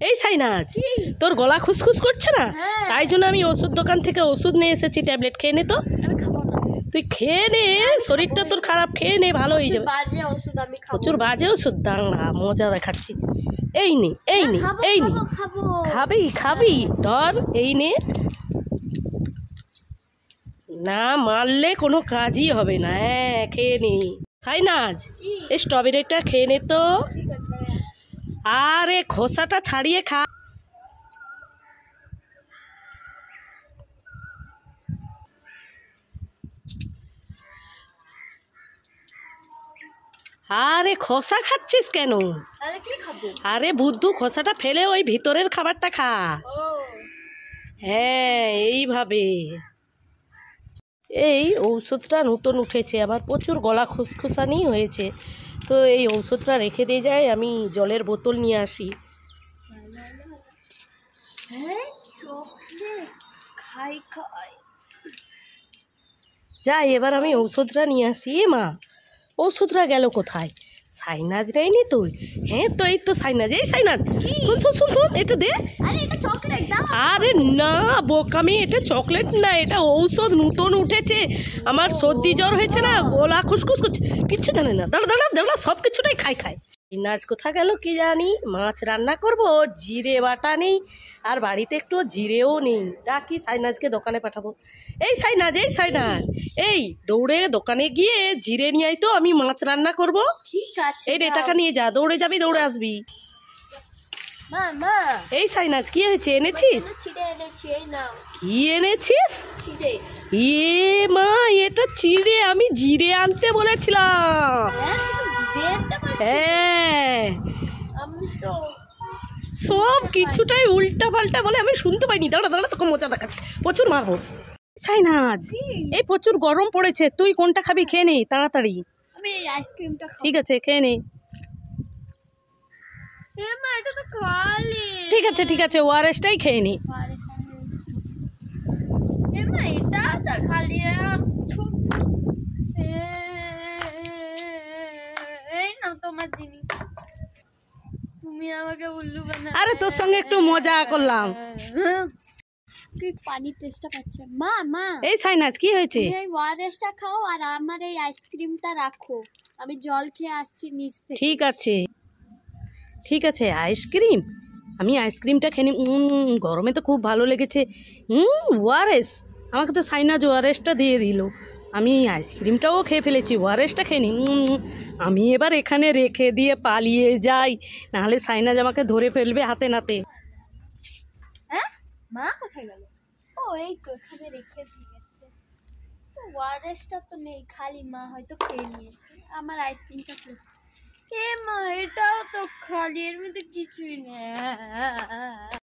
এই সাইনাজ, তোর গলা খুসখুস করছে না? তাই জন্য আমি ওষুধ দোকান থেকে ওষুধ নিয়ে এসেছি, ট্যাবলেট খেয়ে নে। তো তুই খেয়ে নে, শরীরটা তোর খারাপ, খেয়ে নে, ভালো হয়ে যাবে। প্রচুর বাজে ওষুধ, দাঁড়া মজা দেখাচ্ছি। এই নে, এই নে, এই নে, খাবি খাবি, ধর এই নে। না মারলে কোনো কাজই হবে না। হ্যাঁ খেয়ে নে সাইনাজ, এই স্ট্রবেরিটা খেয়ে নে তো। আরে খোসাটা ছাড়িয়ে খা। আরে খোসা খাচ্ছিস কেন? আরে বুদ্ধু, খোসাটা ফেলে ওই ভিতরের খাবারটা খা। হ্যাঁ এইভাবে। এই ঔষধটা নতুন উঠেছে, আমার প্রচুর গলা খুসখুসানি হয়েছে, তো এই ঔষধটা রেখে দিয়ে যায়, আমি জলের বোতল নিয়ে আসি। যাই এবার আমি ঔষধটা নিয়ে আসি। মা, ঔষধটা গেল কোথায়? সাইনাজ নেয়নি তুই? হ্যাঁ তো এই তো সাইনাজ। এই সাইনাজ, শুন শুন শুন শুন, এটা দে। আরে না বোকামি, এটা চকলেট না, এটা ঔষধ নতুন উঠেছে। আমার সর্দি জ্বর হয়েছে না, গলা খুসখুস করছে, কিচ্ছু জানে না। দাঁড়া দাঁড়া দাঁড়া, সব কিছুটাই খাই। সাইনাজ কোথা গেল কি জানি। মাছ রান্না করব, জিরে বাটা নেই, আর বাড়িতে একটু জিরেও নেই। ডাকি সাইনাজকে, দোকানে পাঠাবো। এই সাইনাজ, এই সাইনাজ, এই দৌড়ে দোকানে গিয়ে জিরে নিয়ে আয় তো, আমি মাছ রান্না করব। ঠিক আছে, এই রে টাকা নিয়ে যা, দৌড়ে যাবি দৌড়ে আসবি। এই সাইনাজ, কি হয়েছে, এনেছিস? কি এনেছিস? এ মা, এটা চিড়ে, আমি জিরে আনতে বলেছিলাম। হ্যাঁ সব কিছুটাই উল্টা পাল্টা বলে, আমি শুনতে পাইনি। দাঁড়া দাঁড়া, তোকে মজা দেখাচ্ছি, প্রচুর মারবো। সাইনাজ, এই প্রচুর গরম পড়েছে, তুই কোনটা খাবি খেয়ে নে তাড়াতাড়ি। আমি এই আইসক্রিমটা খাবো। ঠিক আছে খেয়ে নে। মা এটা তো খালি। ঠিক আছে ঠিক আছে, ওআরএসটাই খেয়ে নি। মা এটা তো খালি। এই নাও তোমার জিনিস, তুমি আমাকে উল্লু বানালে। আরে তোর সঙ্গে একটু মজা করলাম। কি পানি টেস্টটা পাচ্ছে। মা মা, এই সাইনাজ কি হয়েছে? তুমি এই ওআরএসটা খাও আর আমার এই আইসক্রিমটা রাখো, আমি জল খেয়ে আসছি নিচ থেকে। ঠিক আছে ঠিক আছে, আইসক্রিম, আমি আইসক্রিমটা খেয়ে নি। গরমে তো খুব ভালো লেগেছে। ওআরএস, আমাকে তো সাইনাজ ওআরএসটা দিয়ে দিল, আমি আইসক্রিমটাও খেয়ে ফেলেছি, ওআরএসটা খেয়ে নি। আমি এবার এখানে রেখে দিয়ে পালিয়ে যাই, নাহলে সাইনাজ আমাকে ধরে ফেলবে হাতে নাতে। হ্যাঁ মা কোথায় গেল? ও এই তো এখানে রেখে দিয়েছে। ওআরএসটা তো নেই, খালি মা হয়তো খেয়ে নিয়েছে। আমার আইসক্রিমটা খেয়ে, এ মা এটাও তো খালি, এর মধ্যে কিছুই নেই।